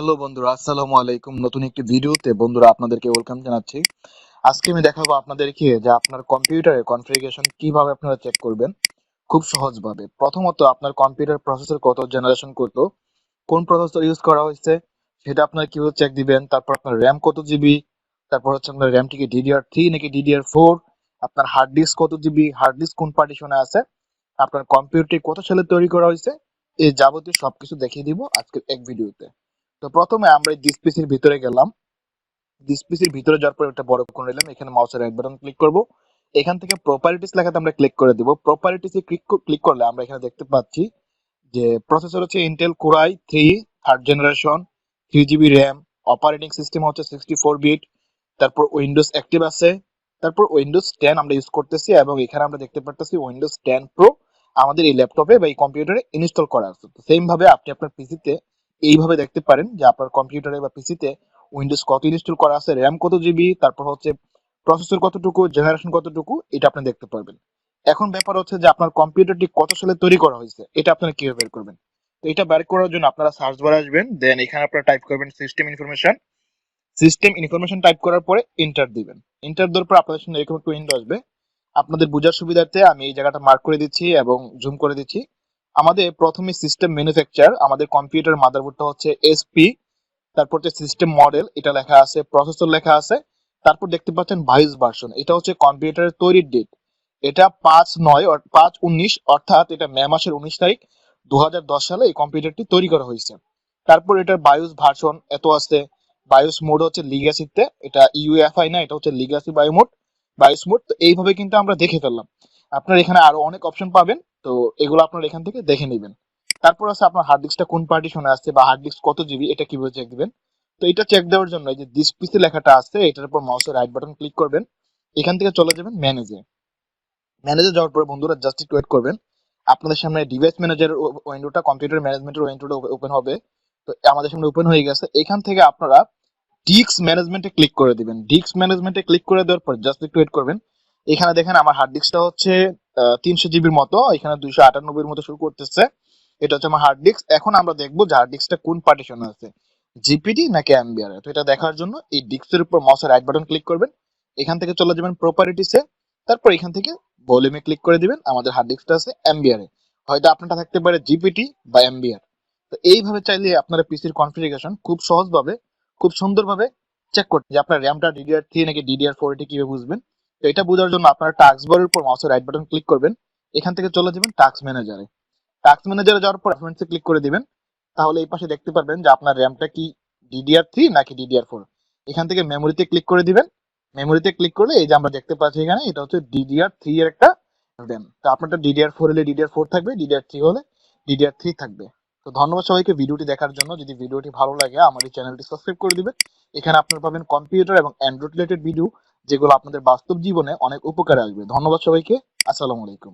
Hello বন্ধুরা, আসসালামু আলাইকুম। নতুন একটি ভিডিওতে বন্ধুরা আপনাদেরকে ওয়েলকাম জানাচ্ছি। আজকে আমি দেখাবো আপনাদেরকে যে আপনার কম্পিউটারের কনফিগারেশন কিভাবে আপনারা চেক করবেন খুব সহজভাবে। প্রথমত আপনার কম্পিউটার প্রসেসর কত জেনারেশন কত, কোন প্রসেসর ইউজ করা হয়েছে সেটা আপনারা কিভাবে চেক দিবেন। তারপর আপনার র্যাম কত জিবি, তারপর হচ্ছে আপনার র্যামটি কি DDR3 নাকি DDR4, আপনার হার্ড ডিস্ক কত জিবি, হার্ড ডিস্ক কোন পার্টিশনে আছে, আপনার কম্পিউটারটি কত সালে তৈরি করা হয়েছে, এই যাবতীয় সবকিছু দেখিয়ে দিব আজকের এক ভিডিওতে। তো প্রথমে আমরা এই ডিসপিসির ভিতরে গেলাম। ডিসপিসির ভিতরে যাওয়ার পর একটা বড় করে নিলাম, এখানে মাউসের রাইট বাটন ক্লিক করব। এখান থেকে প্রপার্টিস লেখাতে আমরা ক্লিক করে দিব। প্রপার্টিসে ক্লিক করলে আমরা এখানে দেখতে পাচ্ছি যে প্রসেসর হচ্ছে Intel core i 3 third generation, 3 GB RAM, operating system হচ্ছে 64 বিট, তারপর উইন্ডোজ অ্যাক্টিভ আছে, তারপর উইন্ডোজ 10 আমরা ইউজ করতেছি এবং এখানে আমরা দেখতে পাচ্ছি উইন্ডোজ 10 প্রো আমাদের এই ল্যাপটপে বা এই কম্পিউটারে ইনস্টল করা আছে। তো সেম ভাবে আপনি আপনার পিসিতে এইভাবে দেখতে পারেন যে আপনার কম্পিউটারে বা পিসিতে উইন্ডোজ কত ইনস্টল করা আছে, র্যাম কত জিবি, তারপর হচ্ছে প্রসেসর কতটুকু, জেনারেশন কতটুকু, এটা আপনি দেখতে পারবেন। এখন ব্যাপার হচ্ছে যে আপনার কম্পিউটারটি কত সালে তৈরি করা হয়েছে এটা আপনারা কিভাবে বের করবেন। তো এটা বের করার জন্য আপনারা সার্চ বারে আসবেন, দেন এখানে আপনারা টাইপ করবেন system information. System information type করার পরে এন্টার দিবেন। এন্টার দেওয়ার পর আপনাদের সামনে এরকম একটা উইন্ডো আসবে। আপনাদের বোঝার সুবিধার্থে আমি এই জায়গাটা মার্ক করে দিচ্ছি এবং জুম করে দিচ্ছি। আমাদের প্রথমে সিস্টেম ম্যানুফ্যাকচার, আমাদের কম্পিউটার মাদারবোর্ডটা হচ্ছে এসপি, তারপর হচ্ছে সিস্টেম মডেল এটা লেখা আছে, প্রসেসর লেখা আছে, তারপর দেখতে পাচ্ছেন 22 ভার্সন, এটা হচ্ছে কম্পিউটারের তৈরির ডেট। এটা 5/9 অর্থাৎ এটা মে মাসের 19 তারিখ 2010 সালে এই কম্পিউটারটি তৈরি করা হয়েছে। তারপর এটার বায়োস ভার্সন এত আছে। বায়োস মোড হচ্ছে লিগ্যাসিতে, এটা ইউএফআই না, এটা হচ্ছে legacy bio mode, bias mode. তো এইভাবে কিন্তু আমরা দেখে ফেললাম। আপনার এখানে আরো অনেক অপশন পাবেন, তো এগুলো আপনার এখান থেকে দেখে নেবেন। তারপর আছে আপনার হার্ড ডিস্কটা কোন পার্টিশনে আছে বা হার্ড ডিস্ক কত জিবি, এটা কিভাবে চেক দিবেন। তো এটা চেক দেওয়ার জন্য এই যে দিস পিসি লেখাটা আছে এটার উপর মাউসের রাইট বাটন ক্লিক করবেন। এখান থেকে চলে যাবেন ম্যানেজে। ম্যানেজে যাওয়ার পরে বন্ধুরা জাস্ট একটু ওয়েট করবেন। আপনাদের সামনে ডিভাইস ম্যানেজারের উইন্ডোটা, কম্পিউটার ম্যানেজমেন্টের উইন্ডোটা ওপেন হবে। তো আমাদের সামনে ওপেন হয়ে গেছে। এখান থেকে আপনারা ডিস্ক ম্যানেজমেন্টে ক্লিক করে দিবেন। ডিস্ক ম্যানেজমেন্টে ক্লিক করে দেওয়ার পর জাস্ট একটু ওয়েট করবেন। এখানে দেখেন আমার হার্ড ডিস্কটা হচ্ছে 300 জিবির মতো, এখানে 298-এর মতো শুরু করতেছে। এটা হচ্ছে আমার হার্ড ডিস্ক। এখন আমরা দেখবো যে হার্ড ডিস্কটা কোন পার্টিশনে আছে, জিপিডি নাকি এমবিআর। তো এটা দেখার জন্য এই ডিস্কের উপর মাউসের রাইট বাটন ক্লিক করবেন। এখান থেকে চলে যাবেন প্রপার্টিসে, তারপর এখান থেকে ভলিউমে ক্লিক করে দিবেন। আমাদের হার্ড ডিস্কটা আছে এমবিআর এ, হয়তো আপনারটা থাকতে পারে জিপিটি বা এমবিআর। তো এইভাবে চাইলে আপনারা পিসির কনফিগারেশন খুব সহজভাবে, খুব সুন্দরভাবে চেক করতে যে আপনার র্যামটা DDR3 নাকি DDR4 এটা কিভাবে বুঝবেন। তো এটা বোঝার জন্য আপনারা টাস্ক বারের উপর মাউসের রাইট বাটন ক্লিক করবেন। এখান থেকে চলে যাবেন টাস্ক ম্যানেজারে। টাস্ক ম্যানেজারে যাওয়ার পর পারফরম্যান্সে ক্লিক করে দিবেন। তাহলে এই পাশে দেখতে পারবেন যে আপনার র্যামটা কি DDR3 নাকি DDR4। এখান থেকে মেমোরিতে ক্লিক করে দিবেন। মেমোরিতে ক্লিক করলে এই যে আমরা দেখতে পাচ্ছি এখানে এটা হচ্ছে DDR3 এর একটা র্যাম। তো আপনারটা DDR4 হলে DDR4 থাকবে, DDR3 হলে DDR3 থাকবে। তো ধন্যবাদ সবাইকে ভিডিওটি দেখার জন্য। যদি ভিডিওটি ভালো লাগে আমার এই চ্যানেলটি সাবস্ক্রাইব করে দিবেন। এখানে আপনারা পাবেন কম্পিউটার এবং অ্যান্ড্রয়েড রিলেটেড ভিডিও, যেগুলো আপনাদের বাস্তব জীবনে অনেক উপকারে আসবে। ধন্যবাদ সবাইকে। আসসালামু আলাইকুম।